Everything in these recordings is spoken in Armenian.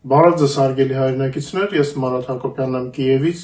Բարև ձեզ հարգելի հայրենակիցներ, ես Մարատ Հակոբյանն եմ Կիևից։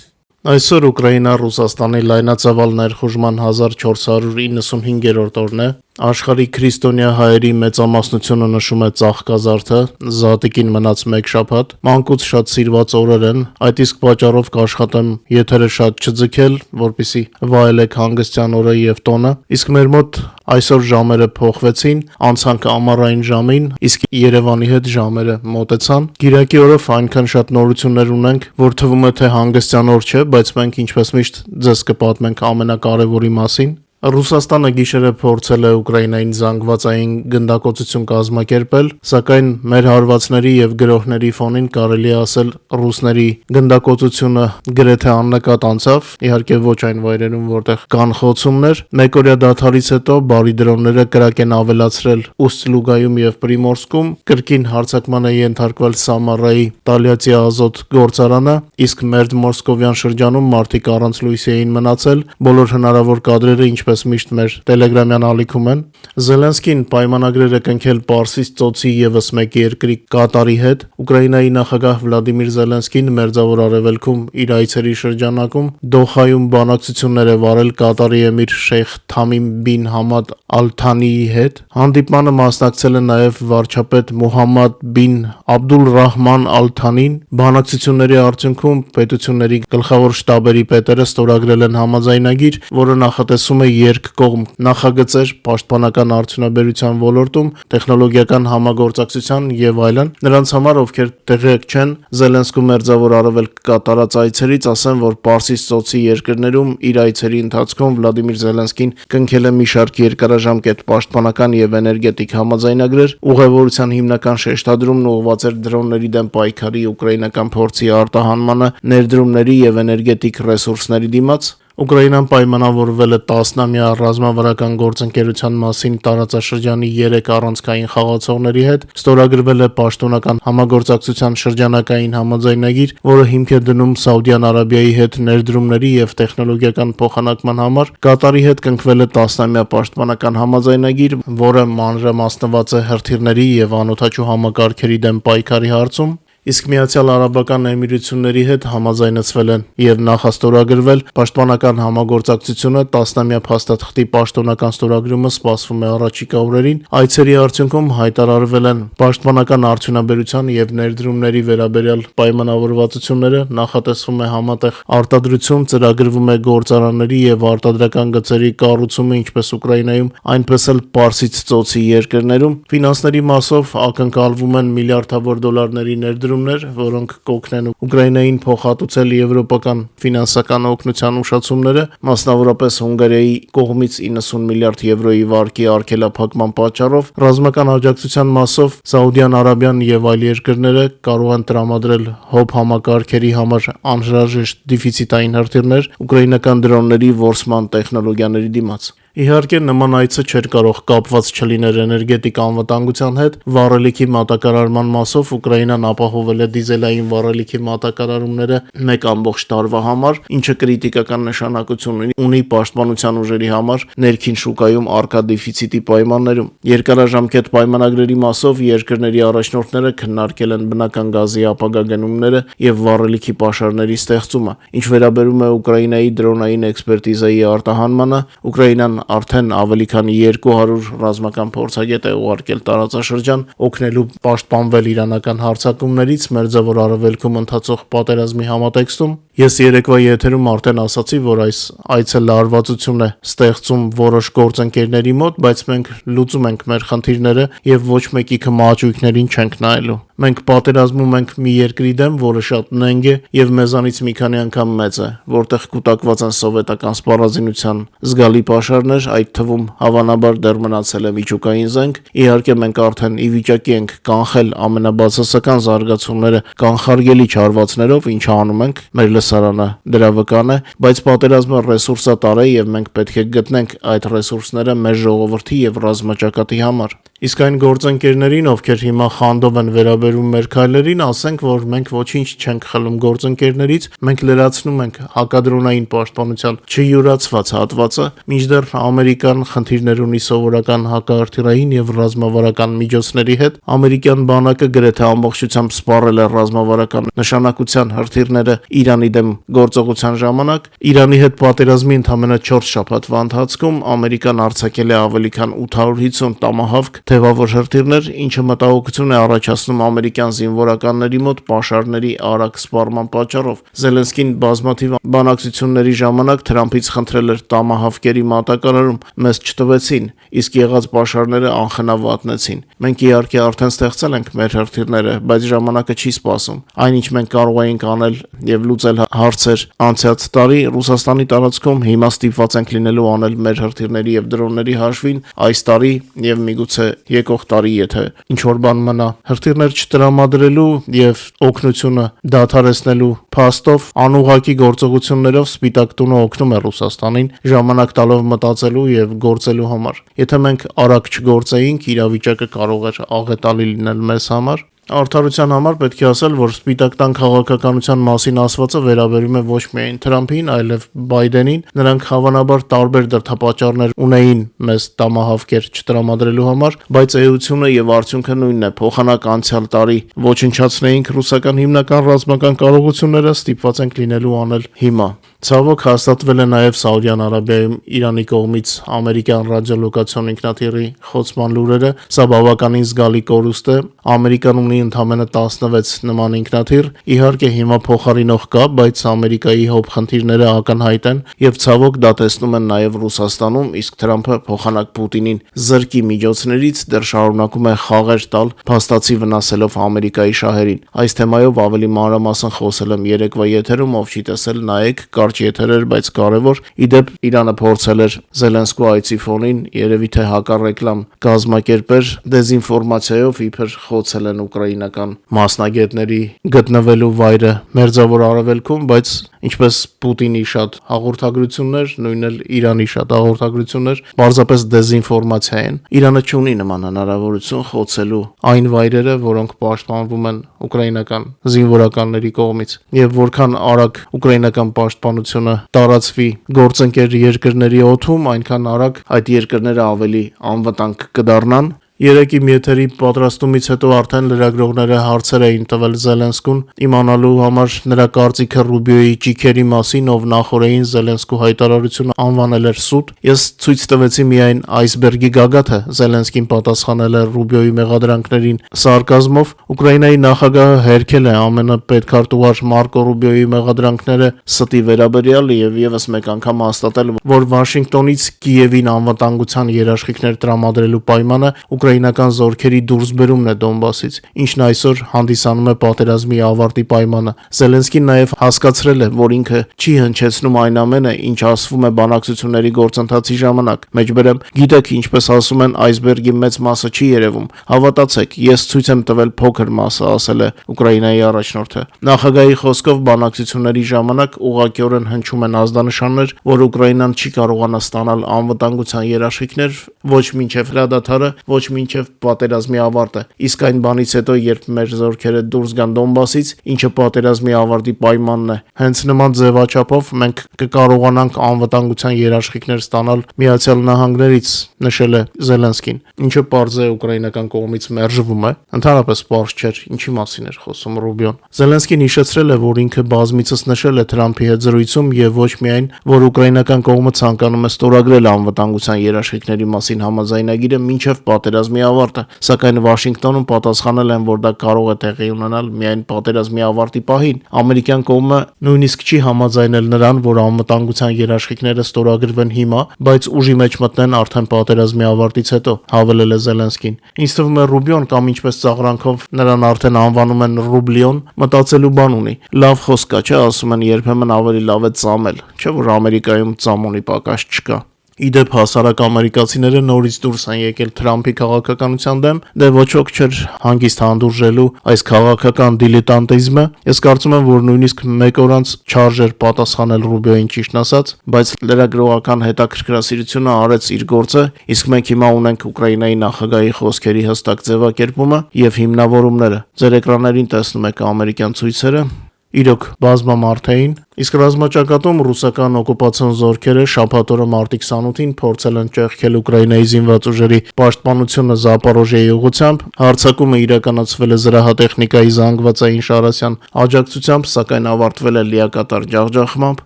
Այսօր Ուկրաինա-Ռուսաստանի լայնածավալ ներխուժման 1495-րդ օրն է։ Աշխարհի քրիստոնյա հայերի մեծամասնությունը նշում է ծաղկազարդը, զատիկին մնաց մեկ շաբաթ, մանկուց շատ սիրված օրեր են, այդ իսկ պատճառով կաշխատեմ եթերը շատ չձգել, որպեսզի վայելեք հանգստյան օրը եւ տոնը, իսկ մեր մոտ այսօր ժամերը փոխվեցին, անցանք ամառային ժամին, իսկ Երևանի հետ ժամերը մոտեցան։ Կիրակի օրով այնքան շատ նորություններ ունենք, որ թվում է թե հանգստյան օր չէ, բայց մենք ինչպես միշտ ձեզ կպատմենք ամենակարևորի մասին։ Ռուսաստանը գիշերը փորձել է Ուկրաինային զանգվածային գնդակոծություն կազմակերպել, սակայն մեր հարվածների եւ գրոհների ֆոնին կարելի է ասել ռուսների գնդակոծությունը գրեթե աննկատ անցավ, իհարկե ոչ այն վայրերում, որտեղ կան խոցումներ։ Մեկօրյա դադարից հետո բարի դրոնները կրակ են ավելացրել Ուստ-Լուգայում եւ Պրիմորսկում, կրկին հարձակման է ենթարկվել Սամարայի Տալյացի ազոտ գործարանը, իսկ Մերձ-Մոսկովյան շրջանում մարդիկ առանց լույսի էին մնացել, բոլոր հնարավոր կադրերը ինչպես միշտ մեր տելեգրամյան ալիքում են։ Զելենսկին պայմանագրեր է կնքել Պարսից ծոցի եւս մեկ երկրի Կատարի հետ։ Ուկրաինայի նախագահ Վլադիմիր Զելենսկին Մերձավոր Արևելքում իր այցերի շրջանակում Դոխայում բանակցություններ է վարել Կատարի էմիր Շեյխ Թամիմ բին Համադ Ալ-Թանիի հետ։ Հանդիպմանը մասնակցել է նաեւ վարչապետ Մուհամմադ բին Աբդուլ-Ռահման Ալ-Թանին։ Բանակցությունների արդյունքում պետությունների գլխավոր շտաբերի պետերը ստորագրել են համաձայնագիր, որը նախատեսում է երկկողմ նախագծեր պաշտպանական արդյունաբերության ոլորտում, տեխնոլոգիական համագործակցության եւ այլն։ Նրանց համար, ովքեր տեղյակ չեն Զելենսկու Մերձավոր Արևելք կատարած այցերից, ասեմ, որ Պարսից ծոցի երկրներում իր այցերի ընթացքում Վլադիմիր Զելենսկին կնքել է մի շարք երկարաժամկետ պաշտպանական եւ էներգետիկ համաձայնագրեր, ուղևորության հիմնական շեշտադրումն ուղղված էր դրոնների դեմ պայքարի ուկրաինական փորձի արտահանմանը, ներդրումների եւ էներգետիկ ռեսուրսների դիմաց։ Ուկրաինան պայմանավորվել է 10-ամյա ռազմավարական գործընկերության մասին տարածաշրջանի 3 առանցքային խաղացողների հետ, ստորագրվել է պաշտոնական համագործակցության շրջանակային համաձայնագիր, որը հիմք է դնում Սաուդյան Արաբիայի հետ ներդրումների եւ տեխնոլոգիական փոխանակման համար։ Կատարի հետ կնքվել է 10-ամյա պաշտպանական համաձայնագիր, որը մանրամասնված է հրթիռների եւ անօդաչու համակարգերի դեմ պայքարի հարցում։ Իսկ Միացյալ Արաբական Էմիրությունների հետ համաձայնեցվել են եւ նախաստորագրվել պաշտպանական համագործակցությունը 10-ամյա փաստաթղթի պաշտոնական ստորագրումը սպասվում է առաջիկա օրերին։ Այցերի արդյունքում հայտարարվել են պաշտպանական արդյունաբերության եւ ներդրումների վերաբերյալ պայմանավորվածությունները, նախատեսվում է համատեղ արտադրություն, ծրագրվում է գործարանների եւ արտադրական գծերի կառուցումը ինչպես Ուկրաինայում, այնպես էլ Պարսից ծոցի երկրներում։ Ֆինանսների մասով ակնկալվում են միլիարդավոր դոլարների ներդրումներ, որոնք կօգնեն Ուկրաինային փոխհատուցել եվրոպական ֆինանսական օգնության ուշացումները, մասնավորապես Հունգարիայի կողմից 90 միլիարդ եվրոյի վարկի արգելափակման պատճառով, ռազմական աջակցության մասով Սաուդյան Արաբիան եւ այլ երկրները կարող են տրամադրել հոբ համակարգերի համար անհրաժեշտ դեֆիցիտային հրթիռներ ուկրաինական դրոնների ворսման տեխնոլոգիաների դիմաց։ Իհարկե նման այցը չէր կարող կապված չլիներ էներգետիկ անվտանգության հետ։ Վառելիքի մատակարարման մասով Ուկրաինան ապահովել է դիզելային վառելիքի մատակարարումները 1 տարվա համար, ինչը կրիտիկական նշանակություն ունի պաշտպանության ուժերի համար ներքին շուկայում առկա դեֆիցիտի պայմաններում։ Երկարաժամկետ պայմանագրերի մասով երկրների առաջնորդները քննարկել են բնական գազի ապագա գնումները եւ վառելիքի պաշարների ստեղծումը։ Ինչ վերաբերում է Ուկրաինայի դրոնային էքսպերտիզայի արտահանմանը, Ուկրաինան արդեն ավելի քան 200 ռազմական փորձագետ է ուղարկել տարածաշրջան, օգնելու պաշտպանվել իրանական հարձակումներից Մերձավոր Արևելքում ընթացող պատերազմի համատեքստում։ Ես երեկվա եթերում արդեն ասացի, որ այս այցը լարվածություն է ստեղծում որոշ գործընկերների մոտ, բայց մենք լուծում ենք մեր խնդիրները եւ ոչ մեկի քմահաճույքներին չենք նայելու։ Մենք պատերազմում ենք մի երկրի դեմ, որը շատ նենգ է եւ մեզանից մի քանի անգամ մեծ է, որտեղ կուտակված են սովետական սպառազինության զգալի պաշարներ, այդ թվում հավանաբար դեռ մնացել է միջուկային զենք։ Իհարկե մենք արդեն ի վիճակի ենք կանխել ամենաբացասական զարգացումները կանխարգելի չարվածներով, ինչը անում ենք, մեր լսարանը դրա վկան է, բայց պատերազմը ռեսուրսատար է եւ մենք պետք է գտնենք այդ ռեսուրսները մեր ժողովրդի եւ ռազմաճակատի համար։ Իսկ այն գործընկերներին, ովքեր հիմա խանդով են վերաբերում մեր քայլերին, ասենք, որ մենք ոչինչ չենք խլում գործընկերներից, մենք լրացնում ենք հակադրոնային պաշտպանության չյուրացված հատվածը, մինչդեռ Ամերիկան խնդիրներ ունի սովորական հակահրթիռային եւ ռազմավարական միջոցների հետ, ամերիկյան բանակը գրեթե ամբողջությամբ սպառել է ռազմավարական նշանակության հրթիռները Իրանի դեմ գործողության ժամանակ, Իրանի հետ պատերազմի ընդամենը 4 շաբաթվա ընթացքում Ամերիկան արձակել է ավելի քան 850 տամահավք թևավոր հրթիռներ, ինչը մտահոգություն է առաջացնում ամերիկյան զինվորականների մոտ պաշարների արագ սպառման պատճառով։ Զելենսկին բազմաթիվ բանակցությունների ժամանակ Թրամփից խնդրել էր տամահավկերի մատակարարում, մեզ չտվեցին, իսկ եղած պաշարները անխնավատնեցին։ Մենք իհարկե արդեն ստեղծել ենք մեր հրթիռները, բայց ժամանակը չի սպասում։ Այնինչ մենք կարող էինք անել եւ լուծել հարցեր անցյալ տարի Ռուսաստանի տարածքում, հիմա ստիպված ենք լինելու անել մեր հրթիռների եւ դրոնների հաշվին այս տարի եւ միգուցե եկող տարի, եթե ինչ որ բան մնա։ Հրթիռներ չտրամադրելու եւ օգնությունը դադարեցնելու փաստով անուղղակի գործողություններով Սպիտակ տունը օգնում է Ռուսաստանին ժամանակ տալով մտածելու եւ գործելու համար։ Եթե մենք արագ չգործեինք, իրավիճակը կարող էր աղետալի լինել մեզ համար։ Արդարության համար պետք է ասել, որ Սպիտակ տան քաղաքականության մասին ասվածը վերաբերում է ոչ միայն Թրամփին, այլև Բայդենին։ Նրանք հավանաբար տարբեր դրդապատճառներ ունեին մեզ տամահավկեր չտրամադրելու համար, բայց էությունը եւ արդյունքը նույնն է։ Փոխանակ անցյալ տարի ոչնչացնեինք ռուսական հիմնական ռազմական կարողությունները, ստիպված ենք լինելու անել հիմա։ Ցավոք հաստատվել է նաև Սաուդյան Արաբիայում Իրանի կողմից ամերիկյան ռադիոլոկացիոն ինքնաթիռի խոցման լուրերը, սա բավականին զգալի կորուստ է։ Ամերիկան ունի ընդամենը 16 նման ինքնաթիռ, իհարկե հիմա փոխարինող կա, բայց Ամերիկայի հոբ խնդիրները ակնհայտ են եւ ցավոք դա տեսնում են նաև Ռուսաստանում, իսկ Թրամփը փոխանակ Պուտինին զրկի միջոցներից դեռ շարունակում է խաղեր տալ, փաստացի վնասելով Ամերիկայի շահերին։ Այս թեմայով ավելի մանրամասն խոսել եմ երեկվա եթերում, ով չի տեսել, նայեք, եթերեր, բայց կարևոր։ Իդեպ Իրանը փորձել էր Զելենսկու այցի ֆոնին երևի թե հակառեկլամ կազմակերպեր դեզինֆորմացիայով իբր խոցել են ուկրաինական մասնագետների գտնվելու վայրը Մերձավոր Արևելքում, բայց ինչպես Պուտինի շատ հաղորդագրություններ, նույնն էլ Իրանի շատ հաղորդագրություններ պարզապես դեզինֆորմացիա են։ Իրանը չունի նման հնարավորություն խոցելու այն վայրերը, որոնք պաշտպանվում են ուկրաինական զինվորականների կողմից, եւ որքան արագ ուկրաինական պաշտպանությունը տարածվի գործընկեր երկրների օդում, այնքան արագ այդ երկրները ավելի անվտանգ կդառնան։ Երեկի եթերի պատրաստումից հետո արդեն լրագրողները հարցեր էին տվել Զելենսկուն իմանալու համար նրա կարծիքը Ռուբիոյի ճիքերի մասին, ով նախորդին Զելենսկու հայտարարությունը անվանել էր սուտ։ Ես ցույց տվեցի միայն այսբերգի գագաթը։ Զելենսկին պատասխանել է Ռուբիոյի մեղադրանքներին սարկազմով։ Ուկրաինայի նախագահը հերքել է ԱՄՆ պետքարտուղար Մարկո Ռուբիոյի մեղադրանքները ստի վերաբերյալ եւ եւս մեկ անգամ հաստատել, որ Վաշինգտոնից Կիևին անվտանգության երաշխիքներ տրամադրելու պայմանը ուկրաինական զորքերի դուրսբերումն է Դոնբասից, ինչն այսօր հանդիսանում է պատերազմի ավարտի պայմանը։ Զելենսկին նաև հասկացրել է, որ ինքը չի հնչեցնում այն ամենը, ինչ ասվում է բանակցությունների գործընթացի ժամանակ։ Մեջբերեմ, գիտեք, ինչպես ասում են, այսբերգի մեծ մասը չի երևում։ Հավատացեք, ես ցույց եմ տվել փոքր մասը, ասել է Ուկրաինայի առաջնորդը։ Նախագահի խոսքով բանակցությունների ժամանակ ուղղակիորեն հնչում են ազդանշաններ, որ Ուկրաինան չի կարողանա ստանալ անվտանգության երաշխիքներ ոչ մինչև հրադադարը, ոչ մինչև պատերազմի ավարտը։ Իսկ այն բանից հետո, երբ մեր զորքերը դուրս գան Դոնբասից, ինչը պատերազմի ավարտի պայմանն է, հենց նման ձևաչափով մենք կկարողանանք անվտանգության երաշխիքներ ստանալ Միացյալ Նահանգներից, նշել է Զելենսկին, ինչը պարզ է ուկրաինական կողմից մերժվում է։ Ընդհանրապես պարզ չէր, ինչի մասին էր խոսում Ռուբիոն։ Զելենսկին հիշեցրել է, որ ինքը բազմիցս նշել է Թրամփի հետ զրույցում եւ ոչ միայն, որ ուկրաինական կողմը ցանկանում է ստորագրել անվտանգության երաշխիքների մասին համաձայնագիրը մինչև պատերազմի ավարտը, սակայն Վաշինգտոնում պատասխանել են, որ դա կարող է տեղի ունենալ միայն պատերազմի ավարտի պահին։ Ամերիկյան կողմը նույնիսկ չի համաձայնել նրան, որ անվտանգության երաշխիքները ստորագրվեն հիմա, բայց ուժի մեջ մտնեն արդեն պատերազմի ավարտից հետո, հավելել է Զելենսկին։ Ինձ թվում է Ռուբիոն կամ ինչպես ծաղրանքով նրան արդեն անվանում են Ռուբլիոն, մտածելու բան ունի։ Լավ խոսք կա, չէ, ասում են երբեմն ավելի լավ է ծամել, չէ՞ որ Ամերիկայում ծամոնի պակաս չկա։ Իդեպ հասարակ ամերիկացիները նորից դուրս են եկել Թրամփի քաղաքականության դեմ, դե ոչ ոք չէր հանգիստ հանդուրժելու այս քաղաքական դիլետանտիզմը։ Ես կարծում եմ, որ նույնիսկ մեկ օր անց չարժեր պատասխանել Ռուբիոյին ճիշտն ասած, բայց լրագրողական հետաքրքրասիրությունը արեց իր գործը, իսկ մենք հիմա ունենք Ուկրաինայի նախագահի խոսքերի հստակ ձևակերպումը եւ հիմնավորումները։ Ձեր էկրաններին տեսնում եք ամերիկյան ցույցերը։ Իրոք բազմամարդ էին, իսկ ռազմաճակատում ռուսական օկուպացիոն զորքերը շաբաթ օրը մարտի 28-ին փորձել են ճեղքել Ուկրաինայի զինված ուժերի պաշտպանությունը Զապորոժիեի ուղղությամբ, հարձակումը իրականացվել է զրահատեխնիկայի զանգվածային շարասյան աջակցությամբ, սակայն ավարտվել է լիակատար ջախջախմամբ։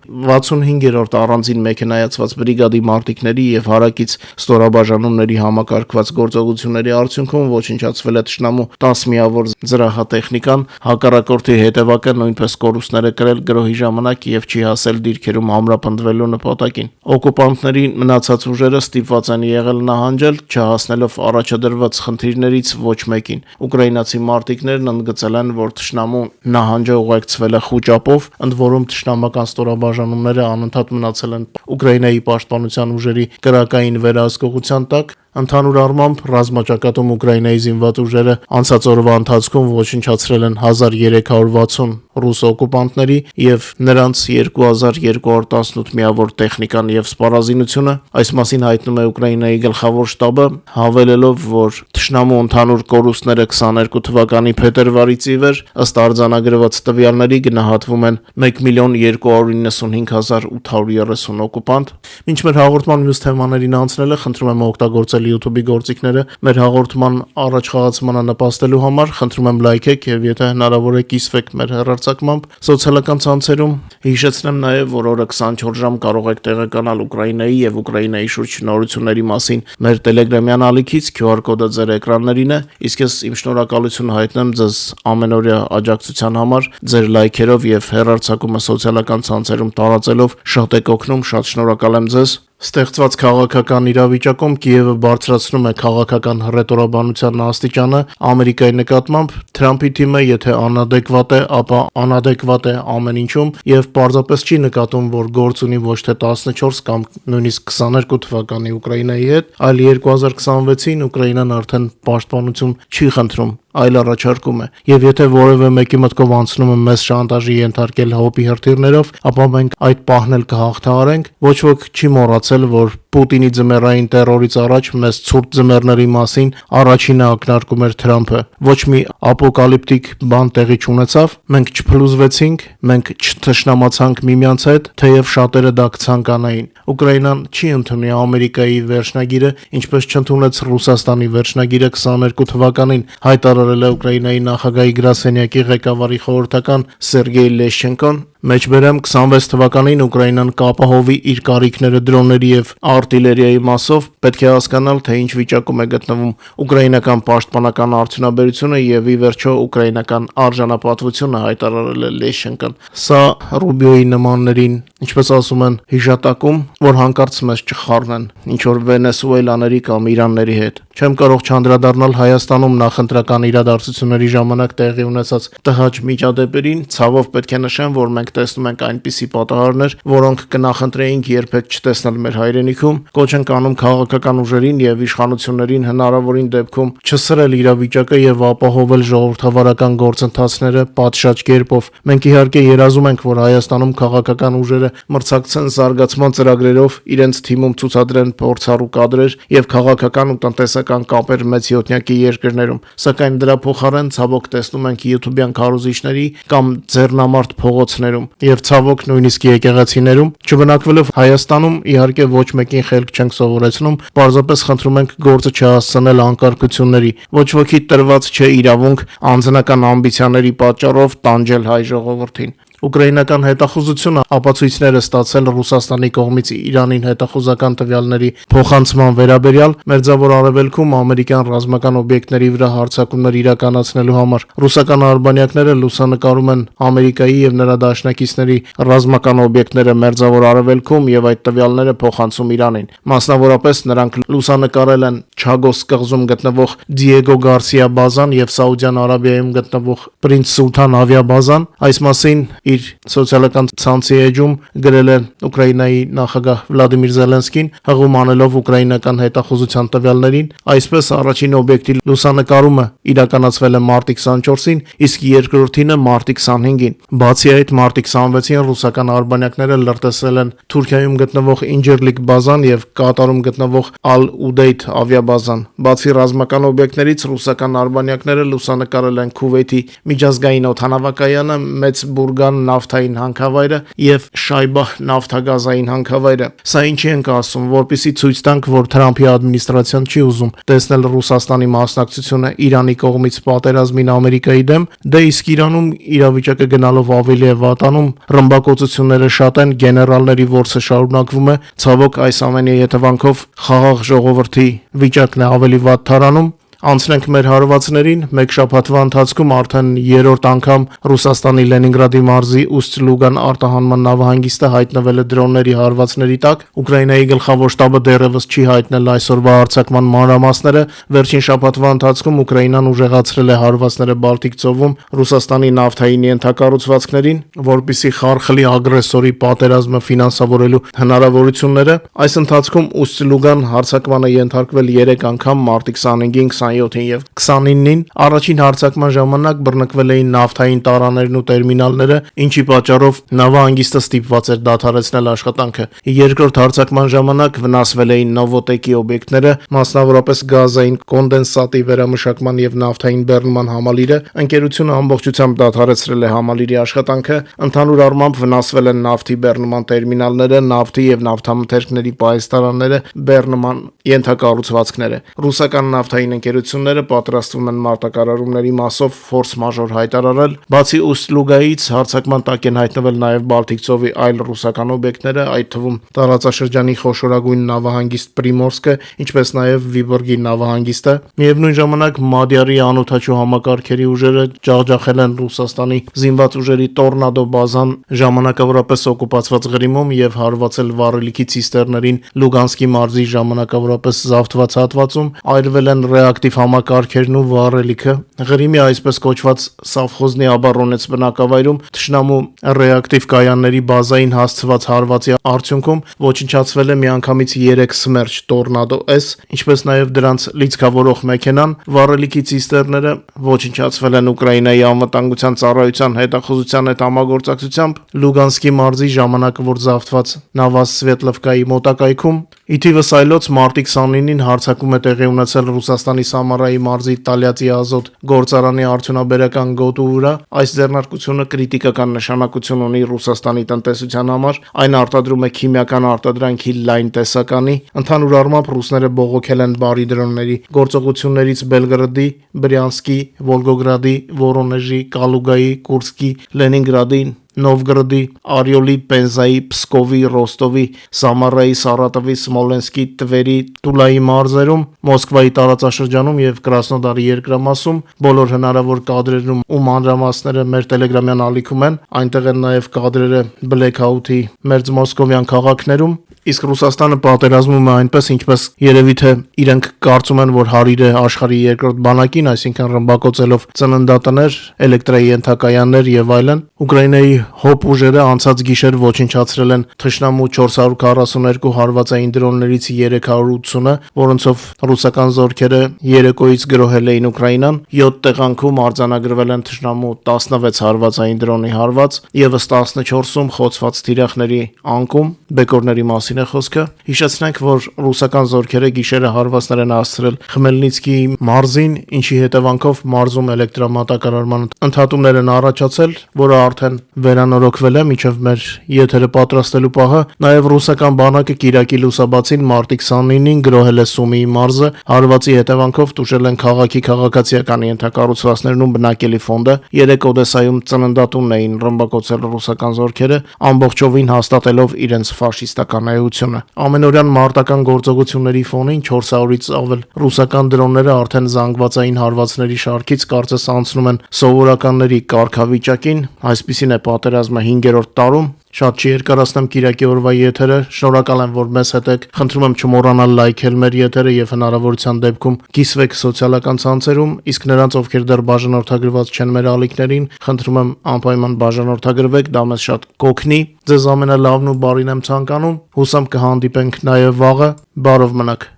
65-րդ առանձին մեքենայացված բրիգադի մարտիկների եւ հարակից ստորաբաժանումների համակարգված գործողությունների արդյունքում ոչնչացվել է թշնամու 10 միավոր զրահատեխնիկան, հակառակորդի հետևակը նույնպես կորուստներ է կրել գրոհի ժամանակ եւ չի հասել դիրքերում ամրապնդվելու նպատակին։ Օկուպանտների մնացած ուժերը ստիպված են եղել նահանջել, չհասնելով առաջադրված խնդիրներից ոչ մեկին։ Ուկրաինացի մարտիկներն ընդգծել են, որ թշնամու նահանջը ուղեկցվել է խուճապով, ընդ որում թշնամական ստորաբաժանումները անընդհատ մնացել են Ուկրաինայի պաշտպանության ուժերի կրակային վերահսկողության տակ։ Ընդհանուր առմամբ ռազմաճակատում Ուկրաինայի զինված ուժերը անցած օրվա ընթացքում ոչնչացրել են 1360 ռուս օկուպանտների եւ նրանց 2218 միավոր տեխնիկան եւ սպառազինությունը։ Այս մասին հայտնում է Ուկրաինայի գլխավոր շտաբը, հավելելով, որ թշնամու ընդհանուր կորուստները 22 թվականի փետրվարից ի վեր ըստ արձանագրված տվյալների գնահատվում են 1,295,830 օկուպանտ։ Մինչ մեր հաղորդման մյուս թեմաներին անցնելը խնդրում եմ օգտագործել YouTube-ի գործիքները մեր հաղորդման առաջխաղացմանը նպաստելու համար, խնդրում եմ լայքեք եւ եթե հնարավոր է կիսվեք մեր հեռարձակմամբ սոցիալական ցանցերում։ Հիշեցնեմ նաեւ, որ օրը 24 ժամ կարող եք տեղեկանալ Ուկրաինայի եւ Ուկրաինայի շուրջ նորությունների մասին մեր Telegram-յան ալիքից, QR կոդը ձեր էկրաններին է, իսկ ես իմ շնորհակալություն հայտնեմ ձեզ ամենօրյա աջակցության համար, ձեր լայքերով եւ հեռարձակումը սոցիալական ցանցերում տարածելով շատ եք օգնում, շատ շնորհակալ եմ ձեզ։ Ստեղծված քաղաքական իրավիճակում Կիևը բարձրացնում է քաղաքական հռետորաբանության աստիճանը Ամերիկայի նկատմամբ։ Թրամփի թիմը, եթե անադեկվատ է, ապա անադեկվատ է ամեն ինչում եւ պարզապես չի նկատում, որ գործ ունի ոչ թե 14 կամ նույնիսկ 22 թվականի Ուկրաինայի հետ, այլ 2026-ին Ուկրաինան արդեն պաշտպանություն չի խնդրում, այլ առաջարկում է։ Եվ եթե որևէ մեկի մտքով անցնում է մեզ շանտաժի ենթարկել հոպի հրթիռներով, ապա մենք այդ պահն էլ կհաղթահարենք։ Ոչ ոք չի մոռացել, որ Պուտինի ձմեռային տերորից առաջ մեզ ցուրտ ձմեռների մասին առաջինը ակնարկում էր Թրամփը։ Ոչ մի ապոկալիպտիկ բան տեղի չունեցավ, մենք չփլուզվեցինք, մենք չթշնամացանք միմյանց հետ, թեև շատերը դա կցանկանային։ Ուկրաինան չի ընդունի Ամերիկայի վերջնագիրը, ինչպես չընդունեց Ռուսաստանի վերջնագիրը 22 թվականին, հայտարարել է Ուկրաինայի նախագահի գրասենյակի ղեկավարի խորհրդական Սերգեյ Լեշչենկոն։ Մեջբերեմ 26 թվականին Ուկրաինան կապահովի իր կարիքները դրոնների եւ արտիլերիայի մասով, պետք է հասկանալ, թե ինչ վիճակում է գտնվում ուկրաինական պաշտպանական արդյունաբերությունը եւ ի վերջո ուկրաինական արժանապատվությունը, հայտարարել է Լեշենկոն։ Սա Ռուբիոյի նմաններին, ինչպես ասում են, հիշատակում, որ հանկարծ մեզ չխառնեն, ինչ որ Վենեսուելաների կամ Իրանների հետ։ Չեմ կարող չանդրադառնալ Հայաստանում նախընտրական իրադարձությունների ժամանակ տեղի ունեցած տհաճ միջադեպերին, ցավով պետք է նշեմ, որ մենք տեսնում ենք այնպիսի պատահարներ, որոնք կնախընտրեինք երբեք չտեսնել մեր հայրենիքում, կոչ ենք անում քաղաքական ուժերին եւ իշխանություններին հնարավորին դեպքում չսրել իրավիճակը եւ ապահովել ժողովրդավարական գործընթացները պատշաճ կերպով։ Մենք իհարկե երազում ենք, որ Հայաստանում քաղաքական ուժերը մրցակցեն զարգացման ծրագրերով, իրենց թիմում ցուցադրեն փորձառու կադրեր եւ քաղաքական ու տնտեսական կապեր մեծ յոթնյակի երկրներում, սակայն դրա փոխարեն ցավոք տեսնում ենք յութուբյան քարոզիչների կամ ձեռնամարտ փողոցներում եւ ցավոք նույնիսկ եկեղեցիներում, չբնակվելով Հայաստանում, իհարկե ոչ մեկին խելք չենք սովորեցնում, պարզապես խնդրում ենք գործը չհասցնել անկարգությունների, ոչ ոքի տրված չէ իրավունք անձնական ամբիցիաների պատճառով տանջել հայ ժողովրդին։ Ուկրաինական հետախուզությունը ապացույցներ է ստացել Ռուսաստանի կողմից Իրանին հետախուզական տվյալների փոխանցման վերաբերյալ Մերձավոր Արևելքում ամերիկյան ռազմական օբյեկտների վրա հարձակումներ իրականացնելու համար։ Ռուսական արբանյակները լուսանկարում են Ամերիկայի եւ նրա դաշնակիցների ռազմական օբյեկտները Մերձավոր Արևելքում եւ այդ տվյալները փոխանցում Իրանին։ Մասնավորապես նրանք լուսանկարել են Չագոս կղզում գտնվող Դիեգո Գարսիա բազան եւ Սաուդյան Արաբիայում գտնվող Պրինց Սուլթան ավիաբազան։ Այս մասին իր սոցիալական ցանցի էջում գրել է Ուկրաինայի նախագահ Վլադիմիր Զելենսկին, հղում անելով ուկրաինական հետախուզության տվյալներին, այսպես առաջին օբյեկտի լուսանկարումը իրականացվել է մարտի 24-ին, իսկ երկրորդինը մարտի 25-ին։ Բացի այդ, մարտի 26-ին ռուսական արբանյակները լրտեսել են Թուրքիայում գտնվող Ինջերլիկ բազան եւ Կատարում գտնվող Ալ-Ուդեյթ ավիաբազան։ Բացի ռազմական օբյեկտներից, ռուսական արբանյակները լուսանկարել են Քուվեյթի միջազգային օդանավակայանը, Մեծ Բուրգան նավթային հանքավայրը եւ Շայբահ նավթագազային հանքավայրը։ Սա ինչի ենք ասում, որպեսզի ցույց տանք, որ Թրամփի ադմինիստրացիան չի ուզում տեսնել Ռուսաստանի մասնակցությունը Իրանի կողմից պատերազմին Ամերիկայի դեմ, դե իսկ Իրանում իրավիճակը գնալով ավելի է վատանում, ռմբակոծությունները շատ են, գեներալների որսը շարունակվում է, ցավոք այս ամենի հետևանքով խաղաղ ժողովրդի վիճակն է ավելի վատ թարանում։ Անցնենք մեր հարվածներին, մեկ շաբաթվա ընթացքում արդեն երրորդ անգամ Ռուսաստանի Լենինգրադի մարզի Ուсть-Լուգան արտահանման նավահանգիստը հայտնվել է դրոնների հարվածների տակ։ Ուկրաինայի գլխավոր շտաբը դեռևս չի հայտնել այսօրվա հարձակման մանրամասները։ Վերջին շաբաթվա ընթացքում Ուկրաինան ուժեղացրել է հարվածները Բալտիկ ծովում Ռուսաստանի նավթային ենթակառուցվածքներին, որպեսզի խարխլի ագրեսորի պատերազմը ֆինանսավորելու հնարավորությունները։ Այս ընթացքում Ուсть-Լուգան հարձակմանը ենթարկվել 3 անգամ մարտի 25-ին, 27-ին եւ 29-ին։ Առաջին հարձակման ժամանակ բռնկվել էին նավթային տարաներն ու տերմինալները, ինչի պատճառով նավահանգիստը ստիպված էր դադարեցնել աշխատանքը։ Երկրորդ հարձակման ժամանակ վնասվել էին Նովոտեկի օբյեկտները, մասնավորապես գազային կոնդենսատի վերամշակման եւ նավթային բեռնման համալիրը։ Ընկերությունը ամբողջությամբ դադարեցրել է համալիրի աշխատանքը։ Ընդհանուր առմամբ վնասվել են նավթի բեռնման տերմինալները, նավթի եւ նավթամթերքների պահեստարանները, բեռնման ենթակառուցվածքները։ Ռուսական նավթային ընկերությունները պատրաստվում են մարտակարարումների մասով ֆորս մաժոր հայտարարել։ Բացի Ուсть-Լուգայից հարձակման տակ են հայտնվել նաև Բալտիկ ծովի այլ ռուսական օբյեկտները, այդ թվում տարածաշրջանի խոշորագույն նավահանգիստ Պրիմորսկը, ինչպես նաև Վիբորգի նավահանգիստը։ Միևնույն ժամանակ Մադյարի անօդաչու համակարգերի ուժերը ջախջախել են Ռուսաստանի զինված ուժերի Տորնադո բազան ժամանակավորապես օկուպացված Ղրիմում եւ հարվածել վառելիքի ցիստերներին Լուգանսկի մարզի ժամանակավորապես զավթված հատվածում, այրվել են ռեակտիվ համակարգերն ու վառելիքը։ Ղրիմի այսպես կոչված Սավխոզնի Աբառոնեց բնակավայրում թշնամու ռեակտիվ կայանների բազային հասցված հարվածի արդյունքում ոչնչացվել է միանգամից 3 Սմերչ Տորնադո S, ինչպես նաև դրանց լիցքավորող մեքենան, վառելիքի ցիստերները ոչնչացվել են Ուկրաինայի անվտանգության ծառայության հետախուզության հետ համագործակցությամբ Լուգանսկի մարզի ժամանակավոր զավթված Նավասվետլովկայի մոտակայքում։ Ի թիվս այլոց մարտի 29-ին հարձակում է տեղի ունեցել Ռուսաստանի Սամարայի մարզի Տալյատի ազոտ գործարանի արդյունաբերական գոտու վրա։ Այս ձեռնարկությունը կրիտիկական նշանակություն ունի Ռուսաստանի տնտեսության համար, այն արտադրում է քիմիական արտադրանքի լայն տեսականի։ Ընդհանուր առմամբ ռուսները բողոքել են բարի դրոնների գործողություններից Բելգրադի, Բրյանսկի, Վոլգոգրադի, Վորոնեժի, Կալուգայի, Կուրսկի, Լենինգրադի, Նովգրադի, Արիոլի, Պենզայի, Պսկովի, Ռոստովի, Սամարայի, Սարատովի, Սմոլենսկի, Տվերի, Տուլայի մարզերում, Մոսկվայի տարածաշրջանում եւ Կրասնոդարի երկրամասում։ Բոլոր հնարավոր կադրերում ու մանրամասները մեր տելեգրամյան ալիքում են, այնտեղ են նաեւ կադրերը Blackout-ի մերձ մոսկովյան քաղաքներում։ Իսկ Ռուսաստանը պատերազմում է այնպես, ինչպես երևի թե իրենք կարծում են, որ հարիր է աշխարհի երկրորդ բանակին, այսինքն ռմբակոծելով ծննդատներ, էլեկտրայի ենթակայաններ եւ այլն։ Ուկրաինայի հոп ուժերը անցած գիշեր ոչնչացրել են թշնամու 442 հարվածային դրոններից 380-ը, որոնցով ռուսական զորքերը երեկոյից գրոհել էին Ուկրաինան, 7 տեղանքում արձանագրվել են թշնամու 16 հարվածային դրոնի հարված, եւս 14-ում խոցված թիրախների անկում, բեկորների մասին է խոսքը։ Հիշեցնենք, որ ռուսական զորքերը գիշերը հարվածներ են հասցրել Խմելնիցկի մարզին, ինչի հետևանքով մարզում էլեկտրամատակարարման ընդհատումներ են առաջացել, որը արդեն վերանորոգվել է մինչև մեր եթերը պատրաստելու պահը։ Նաև ռուսական բանակը Կիրակի լուսաբացին մարտի 29-ին գրոհել է Սումիի մարզը, հարվածի հետևանքով տուժել են քաղաքի քաղաքացիական ենթակառուցվածքներն ու բնակելի ֆոնդը։ Երեք Օդեսայում ծննդատունն էին ռմբակոծել ռուսական զորքերը, ամբողջովին հաստատելով իրենց ֆաշիստական էությունը։ Ամենօրյան մարտական գործողությունների ֆոնին 400-ից ավել ռուսական դրոնները արդեն զանգվածային հարվածների շարքից կարծես անցնում են սովորականների կարգավիճակին։ Այսպիսին է պատերազմը 5-րդ տարում։ Շատ չի երկարացնեմ Կիրակի օրվա եթերը, շնորհակալ եմ, որ մեզ հետ եք, խնդրում եմ չմոռանալ լայքել մեր եթերը եւ հնարավորության դեպքում կիսվեք սոցիալական ցանցերում, իսկ նրանց, ովքեր դեռ բաժանորդագրված չեն մեր ալիքներին, խնդրում եմ անպայման բաժանորդագրվեք, դա մեզ շատ կօգնի։ Ձեզ ամենալավն ու բարին եմ ցանկանում, հուսամ կհանդիպենք նաեւ վաղը, բարով մնաք։